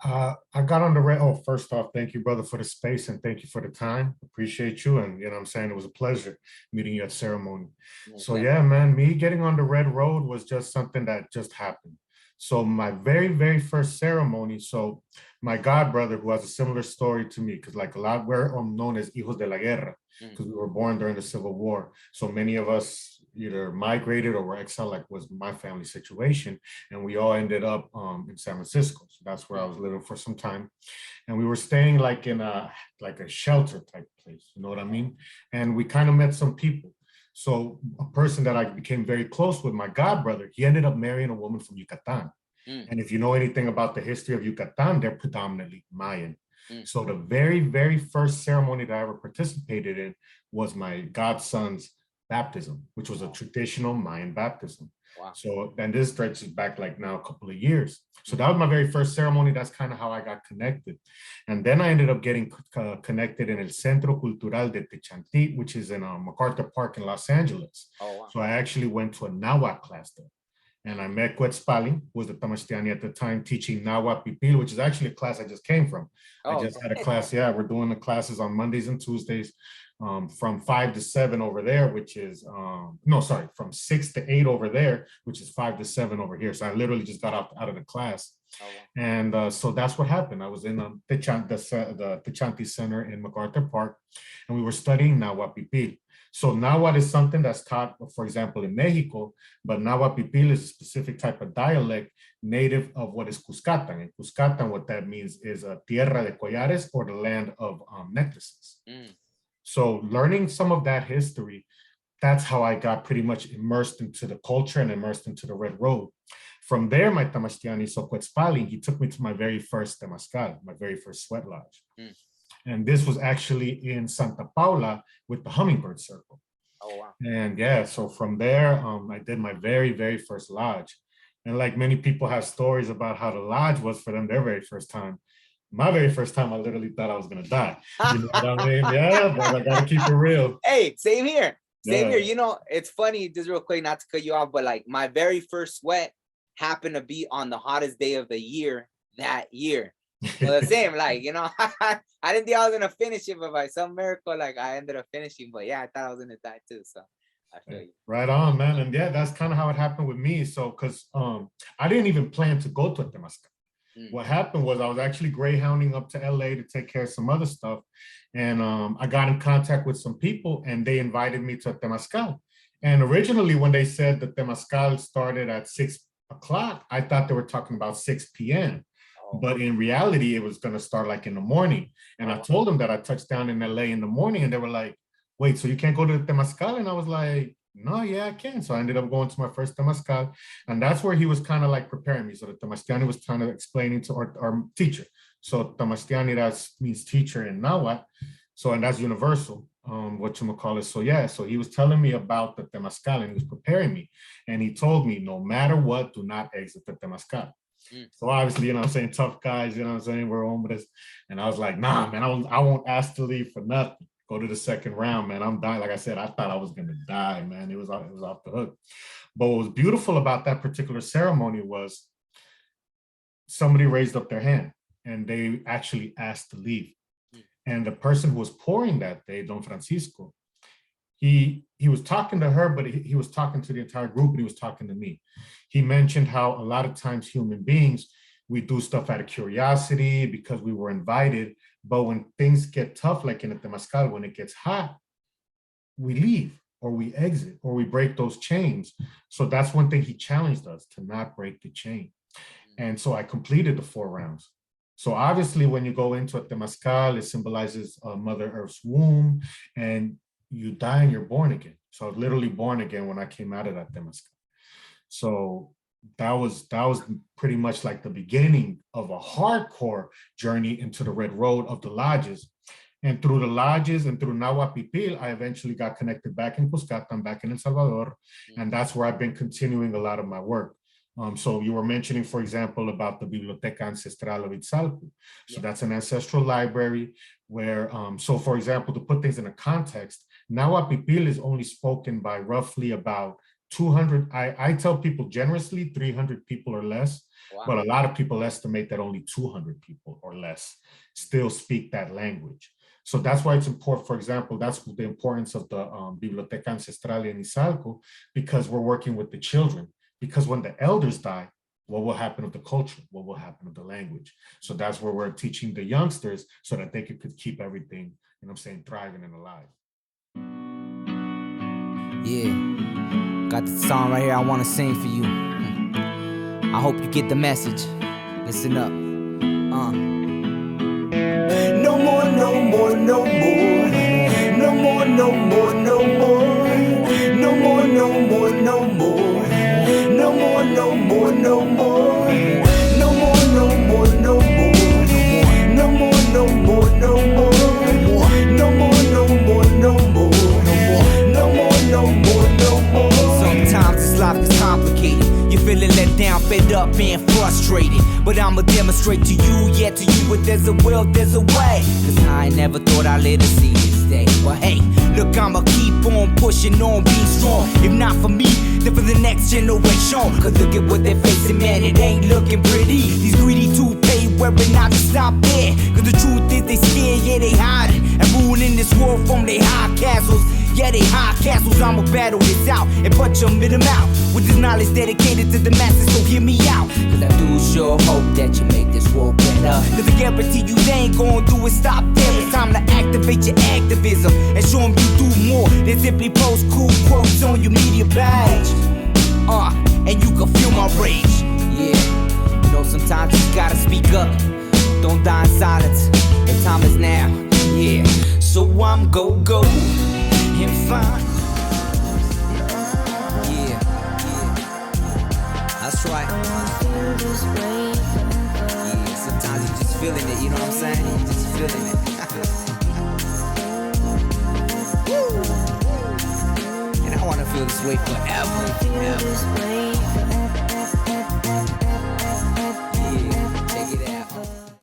I got on the red. Oh, first off, thank you, brother, for the space and thank you for the time. Appreciate you. And what I'm saying, it was a pleasure meeting you at ceremony. Most So definitely. yeah, man, me getting on the red road was just something that just happened. So my very, very first ceremony. So my god brother, who has a similar story to me, because like a lot, we're known as hijos de la guerra, Mm, because we were born during the Civil War. So many of us either migrated or were exiled, like was my family situation, and we all ended up in San Francisco. So that's where I mm, was living for some time, and we were staying like a shelter type place. You know what I mean? And we kind of met some people. So a person that I became very close with, my god brother, he ended up marrying a woman from Yucatan. mm, And if you know anything about the history of Yucatan, they're predominantly Mayan. mm. So the very, very first ceremony that I ever participated in was my godson's baptism, which was a Wow. traditional Mayan baptism. Wow. So then this stretches back like now a couple of years. So Mm, that was my very first ceremony. That's kind of how I got connected. And then I ended up getting connected in El Centro Cultural de Techanti, which is in MacArthur Park in Los Angeles. oh, wow. So I actually went to a Nahuatl class there. And I met Quetzpali, who was the Tamashtiani at the time, teaching Nahuatl Pipil, which is actually a class I just came from. I Oh, just had a class. Yeah, we're doing the classes on Mondays and Tuesdays from 5 to 7 over there, which is, no, sorry, from 6 to 8 over there, which is 5 to 7 over here. So I literally just got out of the class. oh, wow. And so that's what happened. I was in the Techanti Center in MacArthur Park, and we were studying Nahuatl Pipil. So Nahuatl is something that's taught, for example, in Mexico, but Nahuatl Pipil is a specific type of dialect native of what is Cuscatan. And Cuscatan, what that means is a tierra de collares, or the land of necklaces. Mm, So learning some of that history, that's how I got pretty much immersed into the culture and immersed into the Red Road. From there, my Tamastiani Soquetzpali, he took me to my very first Temascal, my very first sweat lodge. mm. And this was actually in Santa Paula with the Hummingbird Circle. Oh, wow. And yeah, so from there, I did my very, very first lodge. And like many people have stories about how the lodge was for them their very first time. My very first time, I literally thought I was gonna die. You know what I mean? Yeah, but I gotta keep it real. Hey, same here. Same Yeah. here. It's funny, just real quick, not to cut you off, but like my very first sweat happened to be on the hottest day of the year that year. So the same, like, I didn't think I was gonna finish it, but by some miracle, like I ended up finishing. But yeah, I thought I was gonna die too. So I feel you. Right on, man. And yeah, that's kind of how it happened with me. So, because I didn't even plan to go to Temascal. Mm, What happened was I was actually greyhounding up to LA to take care of some other stuff. And I got in contact with some people and they invited me to Temascal. And originally, when they said that Temascal started at 6 o'clock, I thought they were talking about 6 p.m. oh, But in reality, it was going to start like in the morning. And I oh, told them that I touched down in LA in the morning, and they were like, wait, so you can't go to the Temascal? And I was like, no, yeah, I can. So I ended up going to my first Temascal. And that's where he was kind of like preparing me. So the Tamastiani was kind of explaining to our teacher. So Tamastiani, that means teacher in Nahuatl. So, and that's universal, what you call it. So yeah, so he was telling me about the Temascal and he was preparing me. And he told me, no matter what, do not exit the Temascal. mm, So obviously, I'm saying, tough guys, I'm saying, we're on with this. And I was like, nah, man, I won't ask to leave for nothing. Go to the second round, man. I'm dying. Like I said, I thought I was gonna die, man. It was off the hook. But what was beautiful about that particular ceremony was somebody raised up their hand and they actually asked to leave. mm, And the person who was pouring that day, Don Francisco, he was talking to her, but he was talking to the entire group and he was talking to me. He mentioned how a lot of times human beings, we do stuff out of curiosity because we were invited. But when things get tough, like in the Temascal, when it gets hot, we leave or we exit or we break those chains. So that's one thing he challenged us to not break the chain. mm. And so I completed the 4 rounds. So obviously, when you go into a Temascal, it symbolizes Mother Earth's womb, and you die and you're born again. So I was literally born again when I came out of that Temascal. So that was pretty much like the beginning of a hardcore journey into the Red Road of the lodges. And through the lodges and through Nahuatl, I eventually got connected back in Cuscatan, back in El Salvador. Mm. And that's where I've been continuing a lot of my work. So you were mentioning, for example, about the Biblioteca Ancestral of Itzalpu. So Yeah. that's an ancestral library where, so for example, to put things in a context, Nahuatl is only spoken by roughly about 200, I tell people generously 300 people or less, Wow. but a lot of people estimate that only 200 people or less still speak that language. So that's why it's important. For example, that's the importance of the Biblioteca Ancestral in Izalco, because we're working with the children. Because when the elders die, what will happen with the culture? What will happen with the language? So that's where we're teaching the youngsters so that they could keep everything, you know what I'm saying, thriving and alive. Yeah, got the song right here I want to sing for you. I hope you get the message. Listen up. No more, no more, no more. No more, no more, no more. No more, no more, no more. No more, no more, no more. No more, no more, no more. No more, no more, no more. No more, no more, no more. No more, no more, no more. Sometimes this life is complicated. You're feeling let down, fed up, and frustrated. But I'ma demonstrate to you, yeah, to you, but there's a will, there's a way. Cause I ain't never thought I'd live to see this day. But hey, look, I'ma keep on pushing on, being strong. If not for me, then for the next generation. Cause look at what they're facing, man, it ain't looking pretty. These greedy two-pay wearing out to stop there. Cause the truth is they scared, yeah, they hiding. And ruling this world from their high castles. Yeah, they high castles, I'ma battle this out and punch them in them out. With this knowledge dedicated to the masses, so hear me out. Cause I do sure hope that you make this world better. Cause I guarantee you they ain't gonna do it, stop there. It's time to activate your activism and show them you do more than simply post cool quotes on your media page. And you can feel my rage. Yeah, you know sometimes you gotta speak up. Don't die in silence, the time is now. Yeah, so I'm go and find. Yeah, that's right. Yeah, sometimes you just feeling it, you know what I'm saying? You just feeling it. And I wanna feel this way forever.